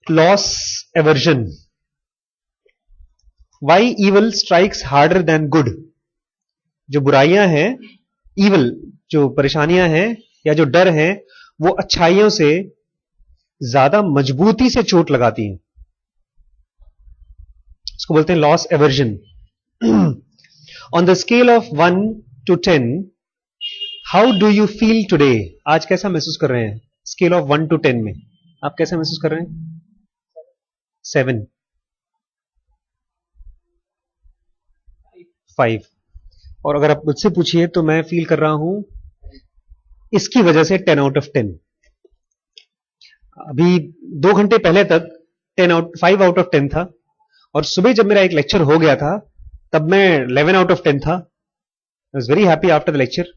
Loss aversion, why evil strikes harder than good. जो बुराइयां हैं, इवल जो परेशानियां हैं या जो डर है, वो अच्छाइयों से ज्यादा मजबूती से चोट लगाती हैं। इसको बोलते हैं loss aversion. On the scale of 1 to 10, how do you feel today? आज कैसा महसूस कर रहे हैं? स्केल ऑफ 1 to 10 में आप कैसा महसूस कर रहे हैं? 7, 5। और अगर आप मुझसे पूछिए तो मैं फील कर रहा हूं इसकी वजह से 10 out of 10। अभी 2 घंटे पहले तक 5 out of 10 था, और सुबह जब मेरा एक लेक्चर हो गया था तब मैं 11 out of 10 था। I was very happy after the lecture.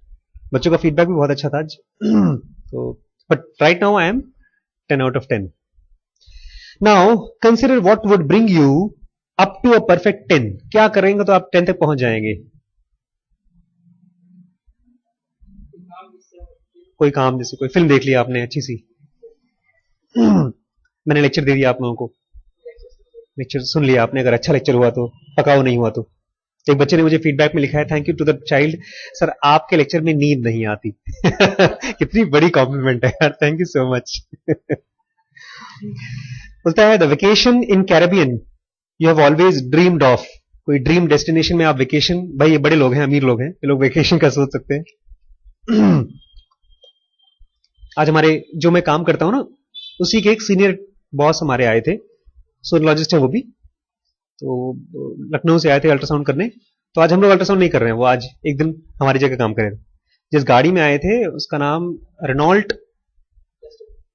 बच्चों का फीडबैक भी बहुत अच्छा था आज। तो but right now I am 10 out of 10। Now consider what would bring you up to a perfect 10। क्या करेंगे तो आप 10 तक पहुंच जाएंगे? कोई काम, जैसे कोई फिल्म देख लिया आपने अच्छी सी, मैंने लेक्चर दे दिया आप लोगों को, लेक्चर सुन लिया आपने, अगर अच्छा लेक्चर हुआ तो, पकाऊ नहीं हुआ तो। एक बच्चे ने मुझे फीडबैक में लिखा है, thank you to the child, sir आपके लेक्चर में नींद नहीं आती। कितनी बड़ी कॉम्प्लीमेंट है यार, थैंक यू सो मच। बोलता है the vacation in Caribbean you have always dreamed of. कोई ड्रीम डेस्टिनेशन में आप वेकेशन, भाई ये बड़े लोग हैं, अमीर लोग हैं, ये लोग वेकेशन का सोच सकते हैं। आज हमारे जो मैं काम करता हूं ना, उसी के एक सीनियर बॉस हमारे आए थे, सोनोलॉजिस्ट है वो भी, तो लखनऊ से आए थे अल्ट्रासाउंड करने। तो आज हम लोग अल्ट्रासाउंड नहीं कर रहे हैं, वो आज एक दिन हमारी जगह काम करें। जिस गाड़ी में आए थे उसका नाम रेनॉल्ट,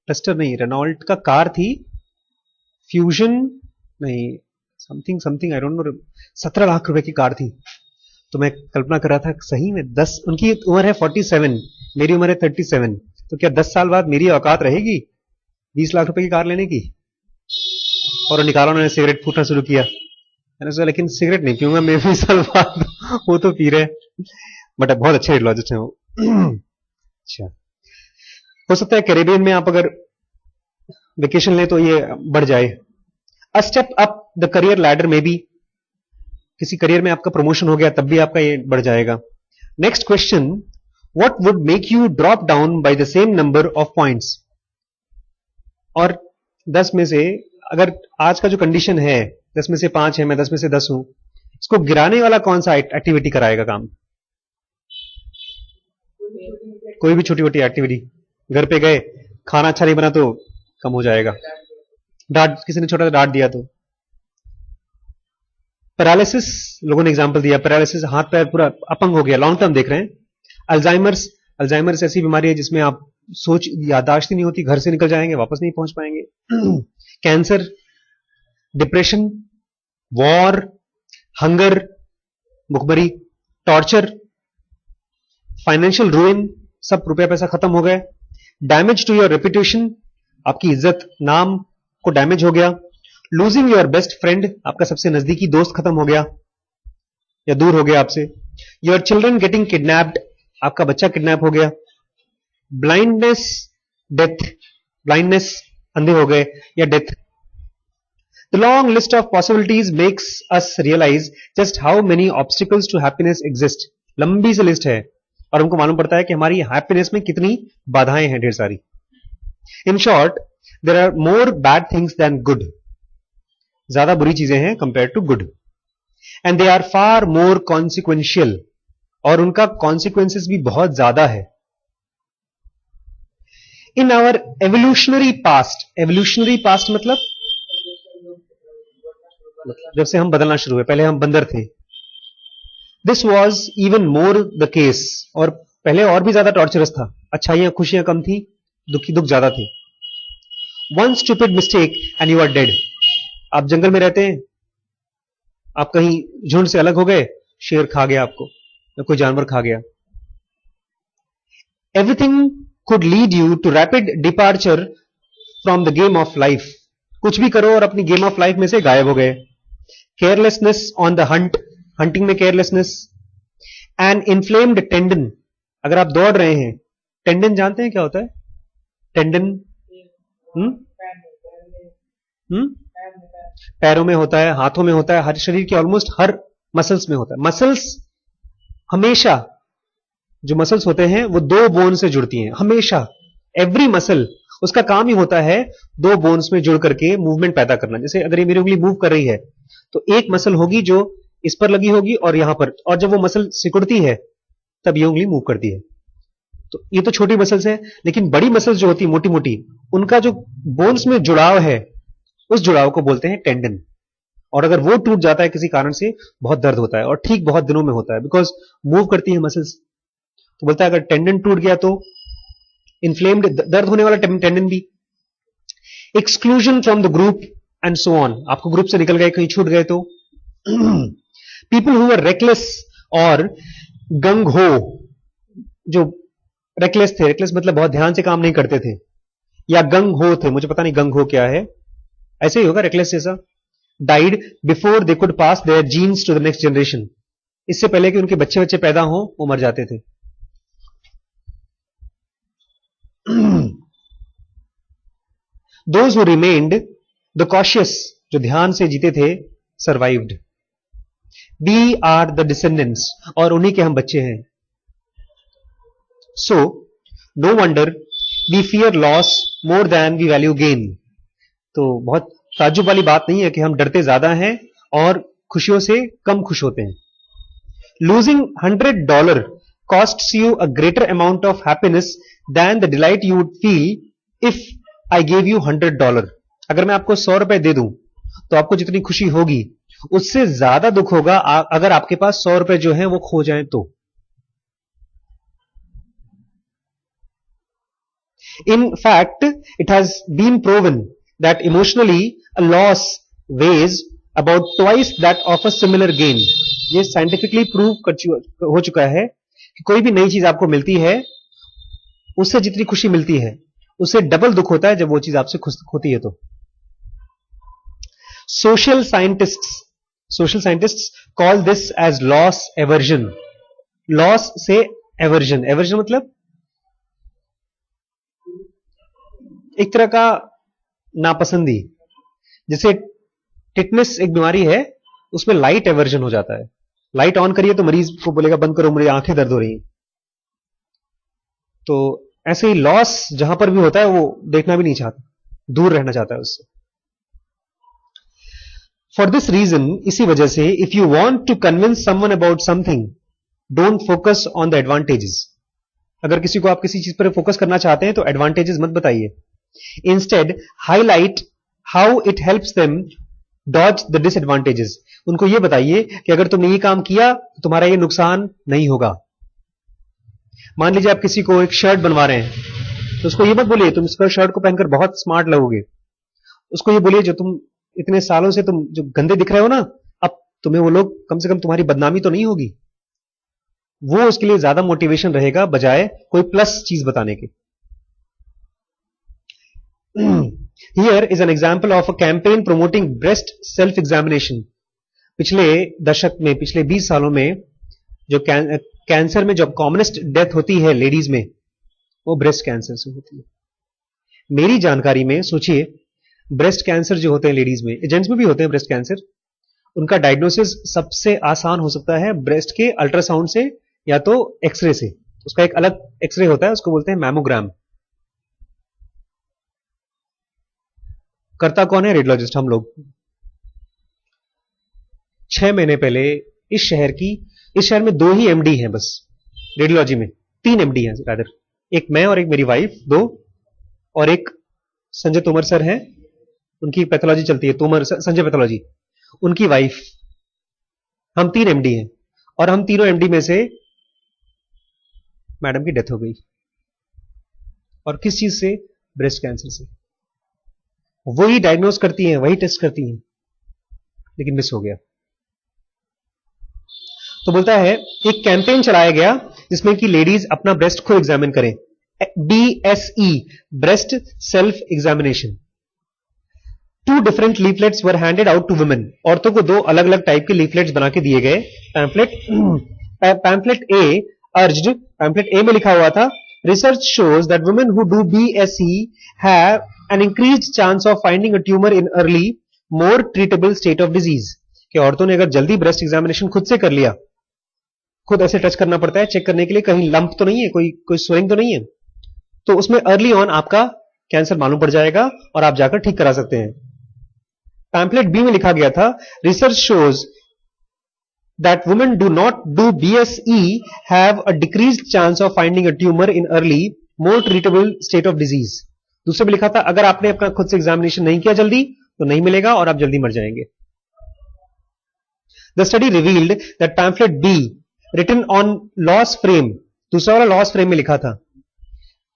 डस्टर नहीं, रेनॉल्ट का कार थी, फ्यूजन नहीं, something something I don't know, 17 lakh रुपए की कार थी। तो मैं कल्पना कर रहा था सही में 10, उनकी उम्र है 47, मेरी उम्र है 37, तो क्या 10 साल बाद मेरी औकात रहेगी 20 लाख रुपए की कार लेने की? और निकाला, उन्होंने सिगरेट फूटना शुरू किया। मैंने सोचा लेकिन सिगरेट नहीं पीऊंगा मैं 20 साल बाद। वो तो पी रहे, बट बहुत अच्छे रेडियोलॉजिस्ट हैं वो। अच्छा, हो सकता है कैरेबियन में आप अगर वेकेशन लें तो ये बढ़ जाए। A step up the career ladder में भी, किसी करियर में आपका प्रमोशन हो गया तब भी आपका ये बढ़ जाएगा। Next question, what would make you drop down by the same number of points? और 10 में से, अगर आज का जो कंडीशन है 10 में से 5 है, मैं 10 में से 10 हूं, इसको गिराने वाला कौन सा एक्टिविटी कराएगा काम? कोई भी छोटी मोटी एक्टिविटी। घर पे गए, खाना अच्छा नहीं बना तो कम हो जाएगा। डांट, किसी ने छोटा सा डांट दिया तो। पैरालिसिस, लोगों ने एग्जांपल दिया, पैरालिसिस, हाथ पैर पूरा अपंग हो गया, लॉन्ग टर्म देख रहे हैं। अल्जाइमर्स, अल्जाइमर्स ऐसी बीमारी है जिसमें आप सोच, याददाश्त ही नहीं होती, घर से निकल जाएंगे वापस नहीं पहुंच पाएंगे। कैंसर, डिप्रेशन, वॉर, हंगर, भुखमरी, टॉर्चर, फाइनेंशियल रूइन, सब रुपया पैसा खत्म हो गए। डैमेज टू योर रेपुटेशन, आपकी इज्जत, नाम को डैमेज हो गया। लूजिंग योर बेस्ट फ्रेंड, आपका सबसे नजदीकी दोस्त खत्म हो गया या दूर हो गया आपसे। योर चिल्ड्रन गेटिंग किडनैप्ड, आपका बच्चा किडनैप हो गया। ब्लाइंडनेस, डेथ, ब्लाइंडनेस, अंधे हो गए या death. The long list of possibilities makes us realise just how many obstacles to happiness exist. लंबी सी लिस्ट है और हमको मालूम पड़ता है कि हमारी हैप्पीनेस में कितनी बाधाएं हैं, ढेर सारी। In short, there are more bad things than good. ज्यादा बुरी चीजें हैं compare to good, and they are far more consequential, और उनका कॉन्सिक्वेंसेस भी बहुत ज्यादा है। In our evolutionary past, evolutionary past मतलब जब से हम बदलना शुरू हुए, पहले हम बंदर थे। This was even more the case, और पहले और भी ज्यादा टॉर्चरस था, अच्छाइयां खुशियां कम थी, दुख ज्यादा थे। One stupid mistake and you are dead. आप जंगल में रहते हैं, आप कहीं झुंड से अलग हो गए, शेर खा गया आपको या कोई जानवर खा गया। Everything could lead you to rapid departure from the game of life. कुछ भी करो और अपनी गेम ऑफ लाइफ में से गायब हो गए। Carelessness on the Hunt, hunting में केयरलेसनेस। एन इन्फ्लेम्ड टेंडन, अगर आप दौड़ रहे हैं, टेंडन जानते हैं क्या होता है? टेंडन, पैरों में होता है, हाथों में होता है, हर शरीर के ऑलमोस्ट हर मसल्स में होता है। मसल्स हमेशा, जो मसल्स होते हैं वो दो बोन से जुड़ती हैं हमेशा। एवरी मसल, उसका काम ही होता है दो बोन्स में जुड़ करके मूवमेंट पैदा करना। जैसे अगर ये मेरी उंगली मूव कर रही है तो एक मसल होगी जो इस पर लगी होगी और यहां पर, और जब वो मसल सिकुड़ती है तब ये उंगली मूव करती है। तो ये तो छोटी मसल्स है, लेकिन बड़ी मसल्स जो होती है मोटी मोटी, उनका जो बोन्स में जुड़ाव है उस जुड़ाव को बोलते हैं टेंडन। और अगर वो टूट जाता है किसी कारण से, बहुत दर्द होता है और ठीक बहुत दिनों में होता है, बिकॉज मूव करती है मसल्स। तो बोलता है अगर टेंडन टूट गया तो इन्फ्लेम्ड, दर्द होने वाला टेंडन भी। Exclusion from the group and so on, आपको ग्रुप से निकल गए, कहीं छूट गए तो। पीपल हु आर रेकलेस और गंग हो, जो रेकलेस थे, रेकलेस मतलब बहुत ध्यान से काम नहीं करते थे, या गंग हो थे, मुझे पता नहीं गंग हो क्या है, ऐसे ही होगा रेकलेस जैसा। Died before they could pass their genes to the next generation, इससे पहले कि उनके बच्चे बच्चे पैदा हो वो मर जाते थे। Those who remained, the cautious, जो ध्यान से जीते थे, survived. We are the descendants, और उन्हीं के हम बच्चे हैं। So, no wonder we fear loss more than we value gain. तो बहुत ताज्जुब वाली बात नहीं है कि हम डरते ज्यादा हैं और खुशियों से कम खुश होते हैं। Losing $100 costs you a greater amount of happiness than the delight you would feel if I gave you $100. अगर मैं आपको 100 रुपए दे दूं तो आपको जितनी खुशी होगी उससे ज्यादा दुख होगा अगर आपके पास 100 रुपए जो हैं वो खो जाएं तो। In fact, it has been proven that emotionally a loss weighs about twice that of a similar gain. ये साइंटिफिकली प्रूव हो चुका है कि कोई भी नई चीज आपको मिलती है उससे जितनी खुशी मिलती है उससे डबल दुख होता है जब वो चीज आपसे खुश होती है तो। Social scientists call this as loss aversion. Loss से एवर्जन, एवर्जन मतलब एक तरह का नापसंदी। जैसे टिटनेस एक बीमारी है, उसमें लाइट एवर्जन हो जाता है। लाइट ऑन करिए तो मरीज को बोलेगा बंद करो, मेरी आंखें दर्द हो रही हैं। तो ऐसे ही लॉस जहां पर भी होता है वो देखना भी नहीं चाहता, दूर रहना चाहता है उससे। फॉर दिस रीजन, इसी वजह से, if you want to convince someone about something, don't focus on the advantages. अगर किसी को आप किसी चीज पर फोकस करना चाहते हैं तो एडवांटेजेस मत बताइए। Instead highlight how it helps them dodge the disadvantages. उनको यह बताइए कि अगर तुमने ये काम किया तो तुम्हारा ये नुकसान नहीं होगा। मान लीजिए आप किसी को एक शर्ट बनवा रहे हैं तो उसको ये मत बोलिए तुम इस शर्ट को पहनकर बहुत स्मार्ट लगोगे। उसको ये बोलिए जो तुम इतने सालों से तुम जो गंदे दिख रहे हो ना, अब तुम्हें वो लोग, कम से कम तुम्हारी बदनामी तो नहीं होगी। वो उसके लिए ज्यादा मोटिवेशन रहेगा बजाय कोई प्लस चीज बताने के। Here is an example of a campaign promoting breast self examination. पिछले दशक में, पिछले 20 सालों में जो कैंसर में जो कॉमनेस्ट डेथ होती है लेडीज में, वो ब्रेस्ट कैंसर से होती है। मेरी जानकारी में सोचिए, ब्रेस्ट कैंसर जो होते हैं लेडीज में, जेंट्स में भी होते हैं ब्रेस्ट कैंसर, उनका डायग्नोसिस सबसे आसान हो सकता है ब्रेस्ट के अल्ट्रासाउंड से या तो एक्सरे से। उसका एक अलग एक्सरे होता है, उसको बोलते हैं मैमोग्राम। करता कौन है? रेडियोलॉजिस्ट, हम लोग। 6 महीने पहले इस शहर में 2 ही एमडी हैं बस रेडियोलॉजी में। 3 एमडी हैं रादर, एक मैं और एक मेरी वाइफ, 2, और एक संजय तोमर सर हैं, उनकी पैथोलॉजी चलती है, संजय पैथोलॉजी, उनकी वाइफ। हम 3 एमडी हैं और हम तीनों एमडी में से मैडम की डेथ हो गई। और किस चीज से? ब्रेस्ट कैंसर से। वही डायग्नोज करती हैं, वही टेस्ट करती हैं, लेकिन मिस हो गया। तो बोलता है एक कैंपेन चलाया गया जिसमें कि लेडीज अपना ब्रेस्ट को एग्जामिन करें, BSE, breast self examination. 2 different leaflets were handed out to women. औरतों को 2 अलग अलग टाइप के लीफलेट्स बना के दिए गए। पैम्फलेट ए अर्ज्ड, पैम्फलेट ए में लिखा हुआ था Research shows that women who do BSE have an increased chance of finding a tumor in early, more treatable state of disease. कि औरतों ने अगर जल्दी ब्रेस्ट एग्जामिनेशन खुद से कर लिया, खुद ऐसे टच करना पड़ता है चेक करने के लिए कहीं लंप तो नहीं है, कोई स्वेलिंग तो नहीं है, तो उसमें अर्ली ऑन आपका कैंसर मालूम पड़ जाएगा और आप जाकर ठीक करा सकते हैं. पैम्पलेट बी में लिखा गया था, research shows that women do not do BSE have a decreased chance of finding a tumor in early, more treatable state of disease. दूसरे में लिखा था अगर आपने अपना खुद से एग्जामिनेशन नहीं किया जल्दी तो नहीं मिलेगा और आप जल्दी मर जाएंगे. The study revealed that pamphlet B written on loss frame, दूसरा वाला लॉस फ्रेम में लिखा था,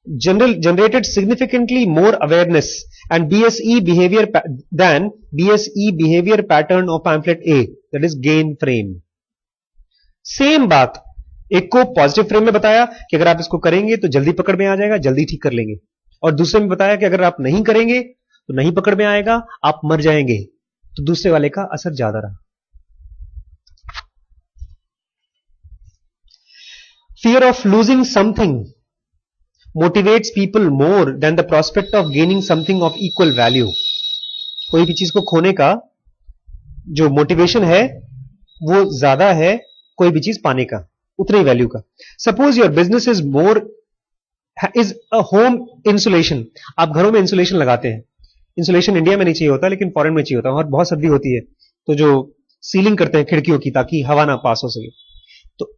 generated significantly more awareness and BSE behavior than BSE behavior pattern of pamphlet A, that is gain frame. Same बात, एक को positive frame में बताया कि अगर आप इसको करेंगे तो जल्दी पकड़ में आ जाएगा, जल्दी ठीक कर लेंगे, और दूसरे में बताया कि अगर आप नहीं करेंगे तो नहीं पकड़ में आएगा, आप मर जाएंगे. तो दूसरे वाले का असर ज्यादा रहा. Fear of losing something motivates people more than the prospect of gaining something of equal value. कोई भी चीज को खोने का जो मोटिवेशन है वो ज्यादा है कोई भी चीज पाने का उतने ही वैल्यू का. Suppose your business is a home insulation. आप घरों में इंसुलेशन लगाते हैं. इंसुलेशन इंडिया में नहीं चाहिए होता लेकिन फॉरेन में चाहिए होता है, और बहुत सर्दी होती है तो जो सीलिंग करते हैं खिड़कियों की ताकि हवा ना पास हो सके. तो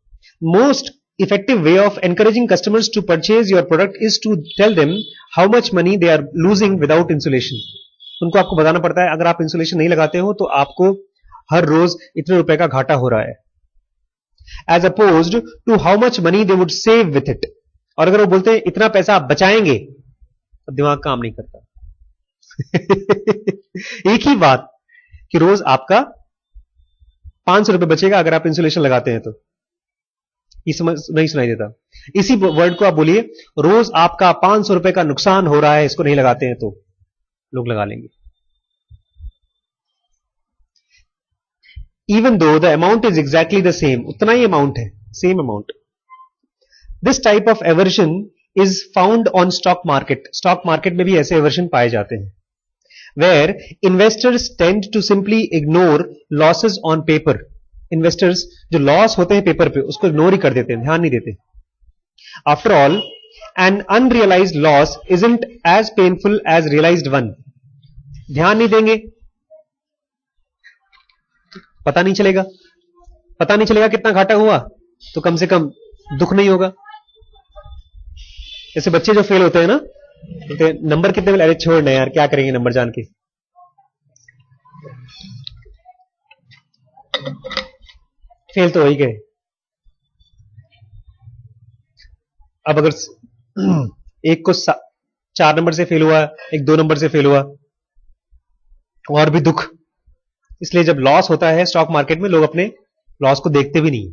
most effective way of encouraging customers to purchase your product is to tell them how much money they are losing without insulation. उनको आपको बताना पड़ता है अगर आप इंसुलेशन नहीं लगाते हो तो आपको हर रोज इतने रुपए का घाटा हो रहा है, as opposed to how much money they would save with it. और अगर वो बोलते हैं इतना पैसा आप बचाएंगे तो दिमाग काम नहीं करता. एक ही बात कि रोज आपका 500 रुपए बचेगा अगर आप इंसुलेशन लगाते हैं तो ये समझ नहीं सुनाई देता. इसी वर्ड को आप बोलिए रोज आपका 500 रुपए का नुकसान हो रहा है इसको नहीं लगाते हैं तो लोग लगा लेंगे. Even though the amount is exactly the same, उतना ही अमाउंट है, same amount. This type of aversion is found on stock market. Stock market में भी ऐसे एवर्शन पाए जाते हैं, where investors tend to simply ignore losses on paper. Investors जो loss होते हैं पेपर पे उसको इग्नोर ही कर देते हैं, ध्यान नहीं देते. After all, an unrealized loss isn't as painful as realized one. ध्यान नहीं देंगे, पता नहीं चलेगा कितना घाटा हुआ तो कम से कम दुख नहीं होगा. जैसे बच्चे जो फेल होते हैं ना, तो नंबर कितने मिले, अरे छोड़ ना यार क्या करेंगे नंबर जान के, फेल तो हो ही गए. अब अगर एक को 4 नंबर से फेल हुआ, एक 2 नंबर से फेल हुआ, और भी दुख. इसलिए जब लॉस होता है स्टॉक मार्केट में लोग अपने लॉस को देखते भी नहीं.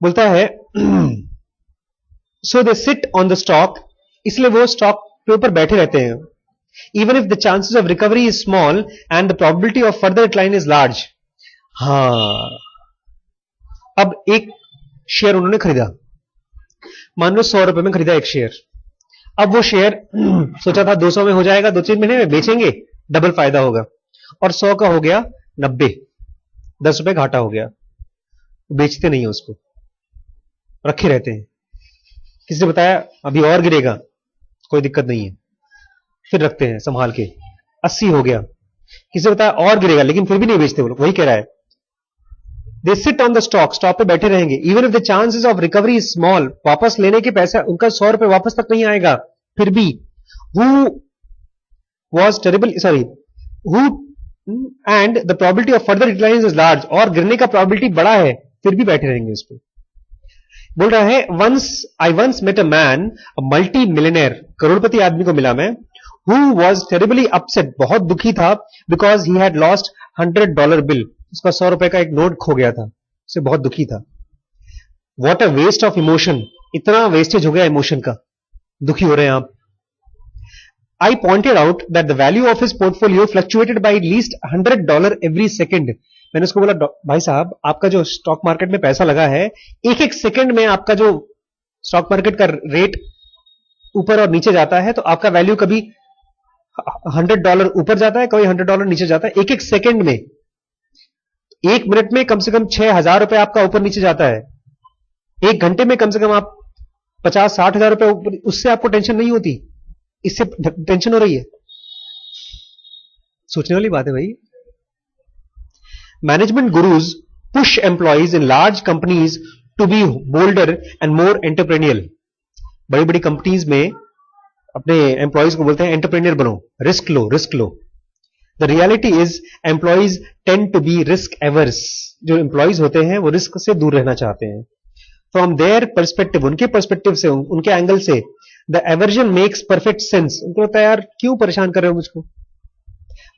बोलता है so they sit on the stock, इसलिए वो स्टॉक के ऊपर बैठे रहते हैं. Even if the chances of recovery is small and the probability of further decline is large. हाँ, अब एक शेयर उन्होंने खरीदा, मान लो 100 रुपए में खरीदा एक शेयर. अब वो शेयर सोचा था 200 में हो जाएगा, 2-3 महीने में बेचेंगे डबल फायदा होगा, और 100 का हो गया 90, 10 रुपए घाटा हो गया. बेचते नहीं है उसको, रखे रहते हैं. किसी ने बताया अभी और गिरेगा, कोई दिक्कत नहीं है, फिर रखते हैं संभाल के. 80 हो गया, किसी ने बताया और गिरेगा लेकिन फिर भी नहीं बेचते. वो लोग वही कह रहा है, दे सिट ऑन द स्टॉक पे बैठे रहेंगे. Even if the chances of recovery is small, वापस लेने के पैसा उनका 100 रुपए वापस तक नहीं आएगा, फिर भी who was terrible, sorry, who and the probability of further decline is large, और गिरने का probability बड़ा है, फिर भी बैठे रहेंगे उस पे. बोल रहा है I once met a man, a multi-millionaire, करोड़पति आदमी को मिला मैं, who was terribly upset, बहुत दुखी था, because he had lost $100 bill, उसका 100 रुपए का एक नोट खो गया था, उससे बहुत दुखी था. What a waste of emotion, इतना वेस्टेज हो गया इमोशन का, दुखी हो रहे हैं आप. I pointed out that the value of his portfolio fluctuated by at least $100 every second. मैंने उसको बोला भाई साहब आपका जो स्टॉक मार्केट में पैसा लगा है, एक एक सेकंड में आपका जो स्टॉक मार्केट का रेट ऊपर और नीचे जाता है, तो आपका वैल्यू कभी $100 ऊपर जाता है, कभी $100 नीचे जाता है, एक एक सेकंड में। एक मिनट में कम से कम 6,000 रुपए आपका ऊपर नीचे जाता है, एक घंटे में कम से कम आप 50-60 हजार रुपए ऊपर। उससे आपको टेंशन नहीं होती, इससे टेंशन हो रही है। सोचने वाली बात है भाई। Management gurus push employees in large companies to be bolder and more entrepreneurial. बड़ी बड़ी कंपनीज में अपने एम्प्लॉइज को बोलते हैं एंटरप्रेन्योर बनो, रिस्क लो, रिस्क लो। The reality is employees tend to be risk averse. जो एम्प्लॉइज होते हैं वो रिस्क से दूर रहना चाहते हैं। फ्रॉम देयर परस्पेक्टिव, उनके परस्पेक्टिव से, उनके एंगल से, the aversion makes perfect sense. उनको लगता है यार क्यों परेशान कर रहे हो मुझको,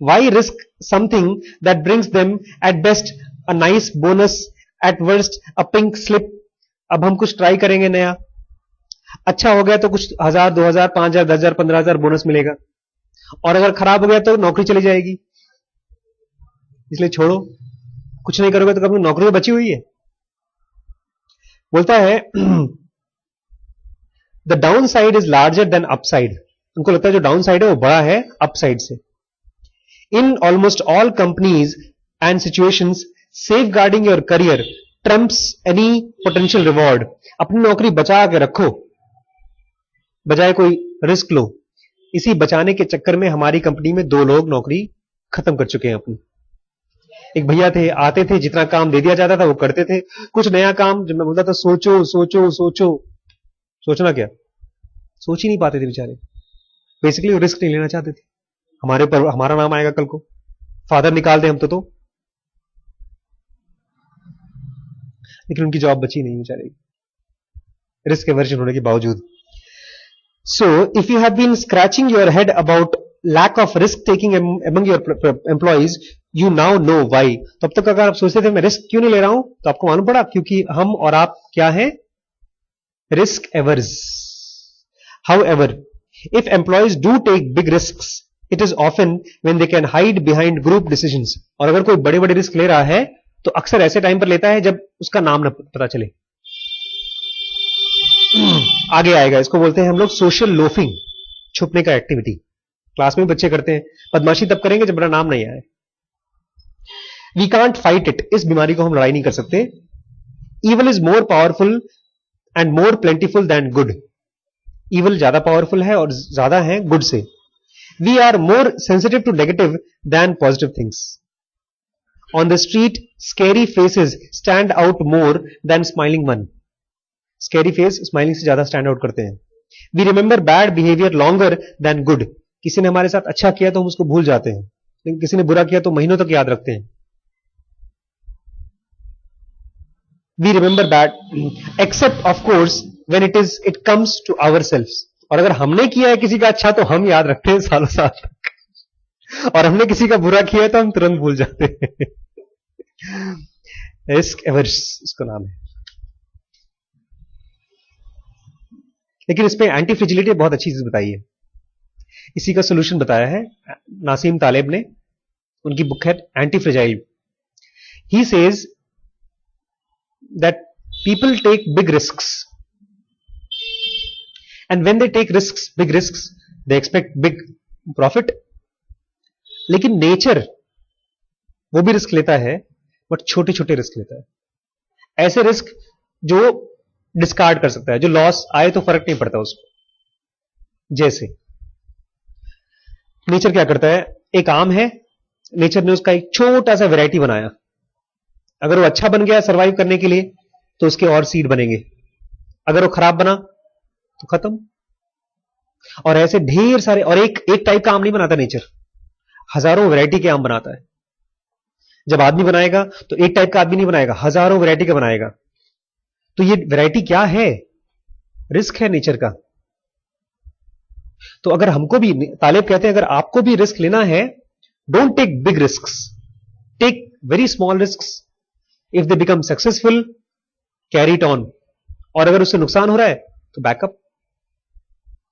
why risk something that brings them at best a nice bonus, at worst a pink slip. अब हम कुछ ट्राई करेंगे नया, अच्छा हो गया तो कुछ 1,000, 2,000, 5,000, 10,000, 15,000 बोनस मिलेगा, और अगर खराब हो गया तो नौकरी चली जाएगी। इसलिए छोड़ो, कुछ नहीं करोगे तो कभी नौकरी तो बची हुई है। बोलता है the down side is larger than upside. उनको लगता है जो डाउन साइड है वो बड़ा है अपसाइड से। In almost all companies and situations safeguarding your career trumps any potential reward. अपनी नौकरी बचा के रखो बजाय कोई रिस्क लो। इसी बचाने के चक्कर में हमारी कंपनी में 2 लोग नौकरी खत्म कर चुके हैं अपनी। एक भैया थे, आते थे, जितना काम दे दिया जाता था वो करते थे। कुछ नया काम जब मैं बोलता था सोचो सोचो सोचो, सोचना क्या, सोच ही नहीं पाते थे बेचारे। बेसिकली वो रिस्क नहीं लेना चाहते थे। हमारे पर हमारा नाम आएगा कल को, फादर निकाल दे हम तो लेकिन उनकी जॉब बची नहीं बेचारे, रिस्क एवर्जन होने के बावजूद। So, if you have been scratching your head about lack of risk taking among your employees, you now know why. तब तक अगर आप सोचते थे मैं रिस्क क्यों नहीं ले रहा हूं, तो आपको मालूम पड़ा क्योंकि हम और आप क्या है, risk averse. However, if employees do take big risks, it is often when they can hide behind group decisions. और अगर कोई बड़े बड़े रिस्क ले रहा है तो अक्सर ऐसे टाइम पर लेता है जब उसका नाम न पता चले। आगे आएगा, इसको बोलते हैं हम लोग सोशल लोफिंग, छुपने का एक्टिविटी। क्लास में बच्चे करते हैं, बदमाशी तब करेंगे जब बड़ा नाम नहीं आए। वी कांट फाइट इट, इस बीमारी को हम लड़ाई नहीं कर सकते। Evil is more powerful and more plentiful than good. Evil ज्यादा पावरफुल है और ज्यादा है गुड से। We are more sensitive to negative than positive things. On the street scary faces stand out more than smiling one. Scary face smiling से ज्यादा stand out करते हैं। We remember bad behaviour longer than good. किसी ने हमारे साथ अच्छा किया तो हम उसको भूल जाते हैं, लेकिन किसी ने बुरा किया तो महीनों तक याद रखते हैं। We remember bad except of course when it comes to ourselves. और अगर हमने किया है किसी का अच्छा तो हम याद रखते हैं सालों साल तक, और हमने किसी का बुरा किया है तो हम तुरंत भूल जाते हैं। रिस्क एवर्स इसका नाम है। लेकिन इसमें एंटी फ्रिजिलिटी बहुत अच्छी चीज बताई है। इसी का सोल्यूशन बताया है नासिम तालेब ने, उनकी बुक है antifragile. He says that people take big risks and when they take risks, big risks, they expect big profit. लेकिन नेचर वो भी रिस्क लेता है, बट छोटे छोटे रिस्क लेता है। ऐसे रिस्क जो डिस्कार्ड कर सकता है, जो लॉस आए तो फर्क नहीं पड़ता उसको। जैसे नेचर क्या करता है, एक आम है, नेचर ने उसका एक छोटा सा वैरायटी बनाया। अगर वो अच्छा बन गया सर्वाइव करने के लिए तो उसके और सीड बनेंगे, अगर वो खराब बना तो खत्म। और ऐसे ढेर सारे, और एक टाइप का आम नहीं बनाता नेचर, हजारों वैरायटी के आम बनाता है। जब आदमी बनाएगा तो एक टाइप का आदमी नहीं बनाएगा, हजारों वैरायटी का बनाएगा। तो ये वैरायटी क्या है, रिस्क है नेचर का। तो अगर हमको भी, तालेब कहते हैं अगर आपको भी रिस्क लेना है, don't take big risks, take very small risks. If they become successful, carry it on. और अगर उससे नुकसान हो रहा है तो बैकअप।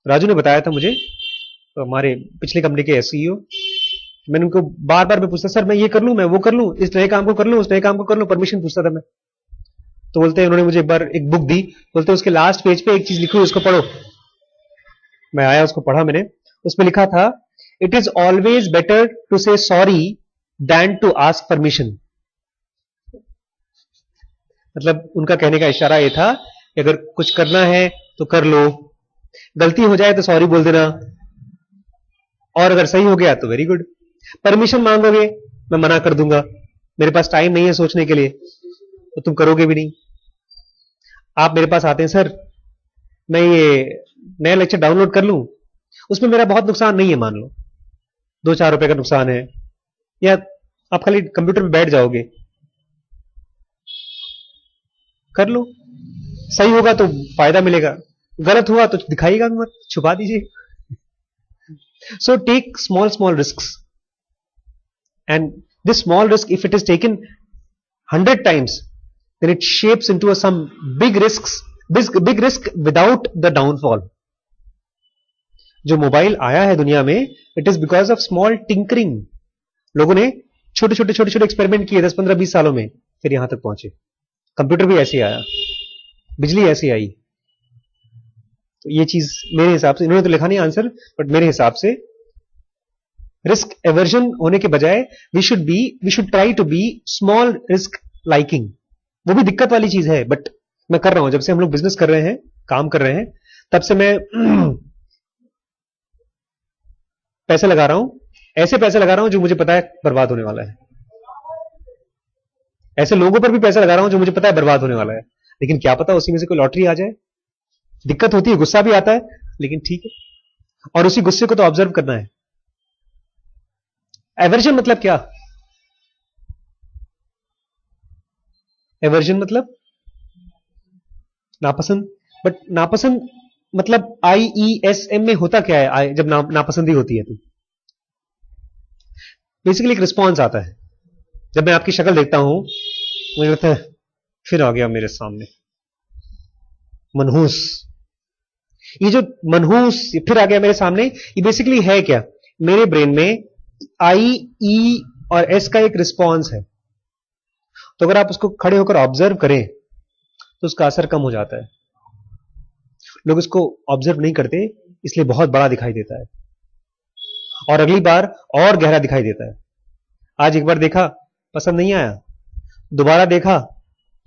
राजू ने बताया था मुझे, तो हमारे पिछले कंपनी के एसईओ, मैंने उनको बार बार मैं पूछता, सर मैं ये कर लूं, मैं वो कर लूं, इस नए काम को कर लूं, उस नए काम को कर लूं, परमिशन पूछता था मैं। तो बोलते हैं, उन्होंने मुझे एक बार एक बुक दी, बोलते उसके लास्ट पेज पे एक चीज लिखी हुई, उसको पढ़ो। मैं आया, उसको पढ़ा मैंने। उसमें लिखा था, it is always better to say sorry than to ask permission. मतलब उनका कहने का इशारा यह था कि अगर कुछ करना है तो कर लो, गलती हो जाए तो सॉरी बोल देना, और अगर सही हो गया तो वेरी गुड। परमिशन मांगोगे, मैं मना कर दूंगा, मेरे पास टाइम नहीं है सोचने के लिए, तो तुम करोगे भी नहीं। आप मेरे पास आते हैं, सर मैं ये नया लेक्चर डाउनलोड कर लूं, उसमें मेरा बहुत नुकसान नहीं है, मान लो 2-4 रुपए का नुकसान है, या आप खाली कंप्यूटर पे बैठ जाओगे, कर लो, सही होगा तो फायदा मिलेगा, गलत हुआ तो दिखाइएगा मत, छुपा दीजिए। So take small small risks, and this small risk if it is taken 100 times, then it shapes into some big risk without the downfall. जो मोबाइल आया है दुनिया में, it is because of small tinkering. लोगों ने छोटे छोटे experiment किए 10-15-20 सालों में, फिर यहां तक पहुंचे। कंप्यूटर भी ऐसे आया, बिजली ऐसी आई। तो ये चीज मेरे हिसाब से, इन्होंने तो लिखा नहीं आंसर, बट मेरे हिसाब से रिस्क एवर्जन होने के बजाय we should try to be small risk liking. वो भी दिक्कत वाली चीज है, बट मैं कर रहा हूं, जब से हम लोग बिजनेस कर रहे हैं, काम कर रहे हैं, तब से मैं पैसे लगा रहा हूं, ऐसे पैसे लगा रहा हूं जो मुझे पता है बर्बाद होने वाला है। ऐसे लोगों पर भी पैसा लगा रहा हूं जो मुझे पता है बर्बाद होने वाला है, लेकिन क्या पता उसी में से कोई लॉटरी आ जाए। दिक्कत होती है, गुस्सा भी आता है, लेकिन ठीक है, और उसी गुस्से को तो ऑब्जर्व करना है। एवर्जन मतलब क्या? एवर्जन मतलब नापसंद, बट नापसंद मतलब IESM में होता क्या है? जब नापसंदी होती है तो बेसिकली एक रिस्पॉन्स आता है। जब मैं आपकी शक्ल देखता हूं, मुझे लगता है फिर आ गया मेरे सामने मनहूस। ये जो मनहूस फिर आ गया मेरे सामने, ये बेसिकली है क्या? मेरे ब्रेन में I, E और S का एक रिस्पॉन्स है। तो अगर आप उसको खड़े होकर ऑब्जर्व करें तो उसका असर कम हो जाता है। लोग इसको ऑब्जर्व नहीं करते, इसलिए बहुत बड़ा दिखाई देता है, और अगली बार और गहरा दिखाई देता है। आज एक बार देखा, पसंद नहीं आया, दोबारा देखा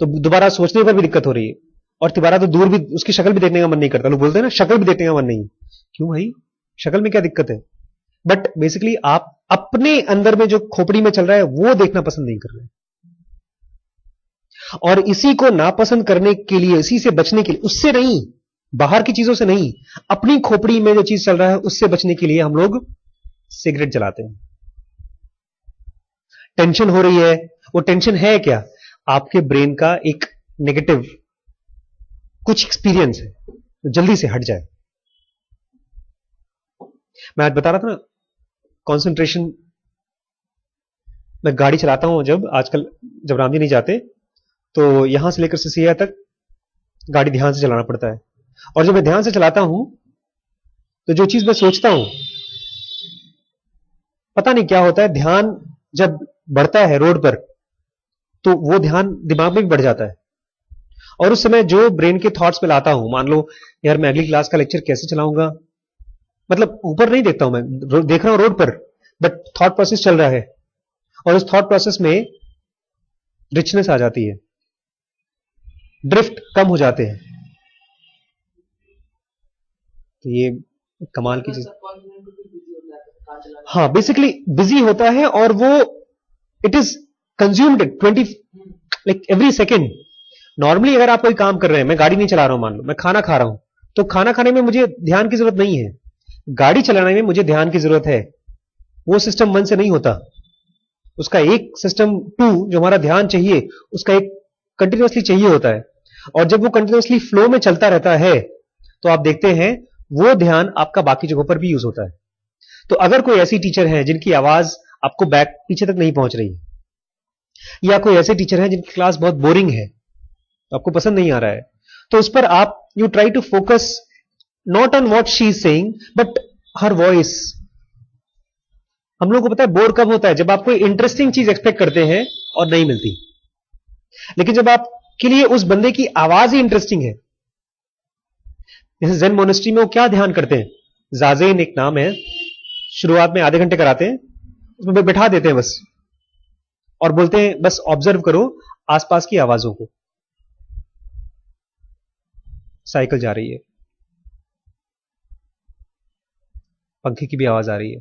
तो दोबारा सोचने पर भी दिक्कत हो रही है, और दोबारा तो दूर भी उसकी शक्ल भी देखने का मन नहीं करता। लोग बोलते हैं ना, शक्ल भी देखने का मन नहीं। क्यों भाई, शक्ल में क्या दिक्कत है? बट बेसिकली आप अपने अंदर में जो खोपड़ी में चल रहा है वो देखना पसंद नहीं कर रहे, और इसी को नापसंद करने के लिए, इसी से बचने के लिए, उससे नहीं, बाहर की चीजों से नहीं, अपनी खोपड़ी में जो चीज चल रहा है उससे बचने के लिए हम लोग सिगरेट जलाते हैं। टेंशन हो रही है, वो टेंशन है क्या? आपके ब्रेन का एक नेगेटिव कुछ एक्सपीरियंस है, तो जल्दी से हट जाए। मैं आज बता रहा था ना, कंसंट्रेशन। मैं गाड़ी चलाता हूं, जब आजकल जब राम जी नहीं जाते तो यहां से लेकर सिसिया तक गाड़ी ध्यान से चलाना पड़ता है, और जब मैं ध्यान से चलाता हूं तो जो चीज मैं सोचता हूं, पता नहीं क्या होता है, ध्यान जब बढ़ता है रोड पर तो वो ध्यान दिमाग में भी बढ़ जाता है, और उस समय जो ब्रेन के थॉट्स पे लाता हूं, मान लो यार मैं अगली क्लास का लेक्चर कैसे चलाऊंगा, मतलब ऊपर नहीं देखता हूं मैं, देख रहा हूं रोड पर, बट थॉट प्रोसेस चल रहा है, और उस थॉट प्रोसेस में रिचनेस आ जाती है, ड्रिफ्ट कम हो जाते हैं। तो ये कमाल की चीज, हाँ, बेसिकली बिजी होता है, और वो it is consumed 20 like every second. Normally अगर आप कोई काम कर रहे हैं, मैं गाड़ी नहीं चला रहा हूं, मान लो मैं खाना खा रहा हूं, तो खाना खाने में मुझे ध्यान की जरूरत नहीं है, गाड़ी चलाने में मुझे ध्यान की जरूरत है। वो सिस्टम 1 से नहीं होता, उसका एक सिस्टम 2 जो हमारा ध्यान चाहिए, उसका एक कंटिन्यूअसली चाहिए होता है, और जब वो कंटिन्यूअसली फ्लो में चलता रहता है तो आप देखते हैं वो ध्यान आपका बाकी जगहों पर भी यूज होता है। तो अगर कोई ऐसी टीचर है जिनकी आवाज आपको बैक पीछे तक नहीं पहुंच रही, या कोई ऐसे टीचर है जिनकी क्लास बहुत बोरिंग है, आपको पसंद नहीं आ रहा है, तो उस पर आप you try to focus not on what she is saying but her voice. हम लोगों को पता है बोर कब होता है, जब आप कोई इंटरेस्टिंग चीज एक्सपेक्ट करते हैं और नहीं मिलती। लेकिन जब आपके लिए उस बंदे की आवाज ही इंटरेस्टिंग है, जैसे ज़ेन मोनेस्ट्री में वो क्या ध्यान करते हैं, जाजेन एक नाम है, शुरुआत में आधे घंटे कराते हैं, उसमें बैठा देते हैं बस, और बोलते हैं बस ऑब्जर्व करो आसपास की आवाजों को। साइकिल जा रही है, पंखे की भी आवाज आ रही है,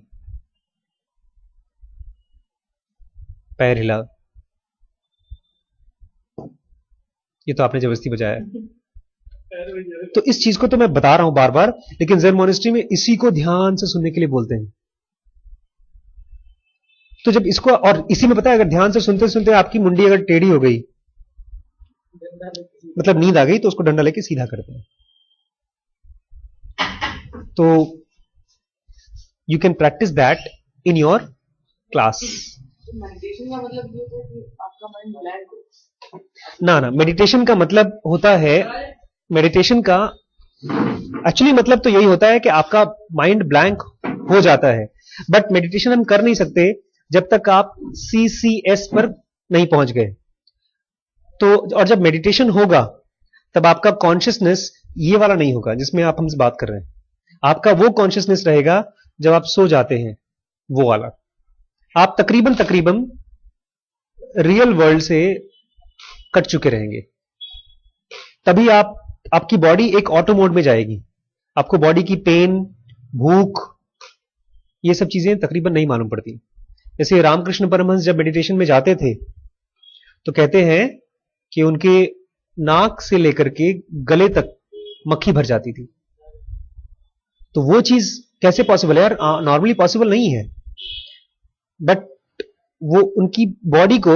पैर हिला, ये तो आपने जबरदस्ती बजाया है। तो इस चीज को तो मैं बता रहा हूं बार बार, लेकिन ज़ेन मोनेस्ट्री में इसी को ध्यान से सुनने के लिए बोलते हैं। तो जब इसको, और इसी में पता है, अगर ध्यान से सुनते सुनते आपकी मुंडी अगर टेढ़ी हो गई, मतलब नींद आ गई, तो उसको डंडा लेके सीधा करते हैं। तो you can practice that in your class. Meditation का मतलब ये है कि आपका माइंड ब्लैंक हो। ना, मेडिटेशन का मतलब होता है, मेडिटेशन का एक्चुअली मतलब तो यही होता है कि आपका माइंड ब्लैंक हो जाता है। बट मेडिटेशन हम कर नहीं सकते जब तक आप CCS पर नहीं पहुंच गए। तो और जब मेडिटेशन होगा तब आपका कॉन्शियसनेस ये वाला नहीं होगा जिसमें आप हमसे बात कर रहे हैं। आपका वो कॉन्शियसनेस रहेगा जब आप सो जाते हैं, वो वाला। आप तकरीबन रियल वर्ल्ड से कट चुके रहेंगे। तभी आपकी बॉडी एक ऑटो मोड में जाएगी। आपको बॉडी की पेन, भूख, ये सब चीजें तकरीबन नहीं मालूम पड़ती। जैसे रामकृष्ण परमहंस जब मेडिटेशन में जाते थे तो कहते हैं कि उनके नाक से लेकर के गले तक मक्खी भर जाती थी। तो वो चीज कैसे पॉसिबल है यार? नॉर्मली पॉसिबल नहीं है। बट वो उनकी बॉडी को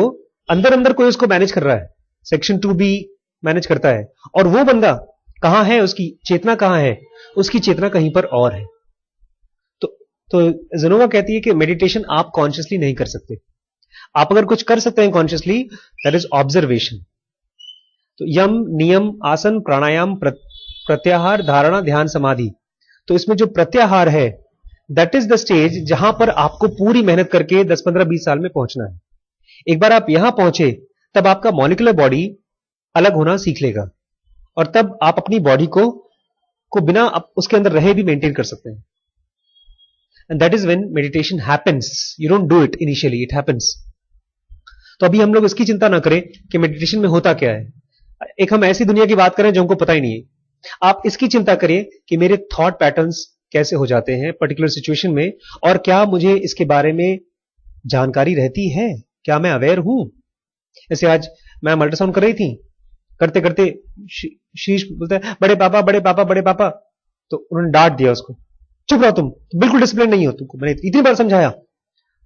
अंदर अंदर कोई उसको मैनेज कर रहा है, सेक्शन 2B मैनेज करता है। और वो बंदा कहां है, उसकी चेतना कहां है? उसकी चेतना कहीं पर और है। तो ज़ेनोवा कहती है कि मेडिटेशन आप कॉन्शियसली नहीं कर सकते। आप अगर कुछ कर सकते हैं कॉन्शियसली, दैट इज ऑब्जर्वेशन। तो यम, नियम, आसन, प्राणायाम, प्रत्याहार, धारणा, ध्यान, समाधि। तो इसमें जो प्रत्याहार है, दैट इज द स्टेज जहां पर आपको पूरी मेहनत करके 10, 15, 20 साल में पहुंचना है। एक बार आप यहां पहुंचे तब आपका मॉलिक्यूलर बॉडी अलग होना सीख लेगा, और तब आप अपनी बॉडी को बिना उसके अंदर रहे भी मेंटेन कर सकते हैं। And that is when meditation happens. You don't do it initially, it happens. तो अभी हम लोग इसकी चिंता ना करें कि मेडिटेशन में होता क्या है। एक हम ऐसी दुनिया की बात करें जो हमको पता ही नहीं है। आप इसकी चिंता करिए कि मेरे थॉट पैटर्न्स कैसे हो जाते हैं पर्टिकुलर सिचुएशन में, और क्या मुझे इसके बारे में जानकारी रहती है, क्या मैं अवेयर हूं। जैसे आज मैम अल्ट्रासाउंड कर रही थी, करते करते शीश बोलता है बड़े पापा बड़े पापा बड़े पापा, तो उन्होंने डांट दिया उसको, चुप रहो तुम बिल्कुल डिसिप्लिन नहीं हो, तुमको मैंने इतनी बार समझाया।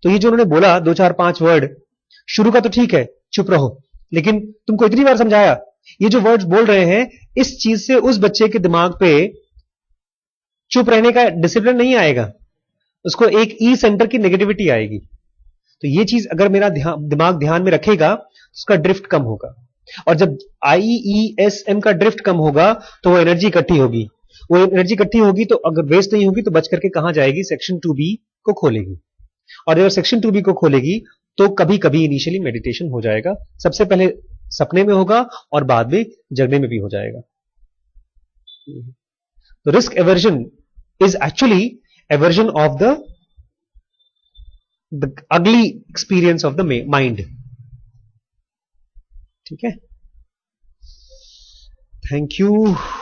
तो ये जो उन्होंने बोला 2, 4, 5 वर्ड, शुरू का तो ठीक है चुप रहो, लेकिन तुमको इतनी बार समझाया, ये जो वर्ड्स बोल रहे हैं, इस चीज से उस बच्चे के दिमाग पे चुप रहने का डिसिप्लिन नहीं आएगा, उसको एक ई सेंटर की नेगेटिविटी आएगी। तो ये चीज अगर मेरा दिमाग ध्यान में रखेगा, उसका ड्रिफ्ट कम होगा। और जब IESM का ड्रिफ्ट कम होगा तो वो एनर्जी इकट्ठी होगी। वो एनर्जी इकट्ठी होगी तो अगर वेस्ट नहीं होगी तो बच करके कहां जाएगी? सेक्शन 2B को खोलेगी। और जब सेक्शन 2B को खोलेगी तो कभी कभी इनिशियली मेडिटेशन हो जाएगा। सबसे पहले सपने में होगा और बाद में जगने में भी हो जाएगा। तो risk aversion is actually aversion of the ugly experience of the mind. ठीक है, थैंक यू।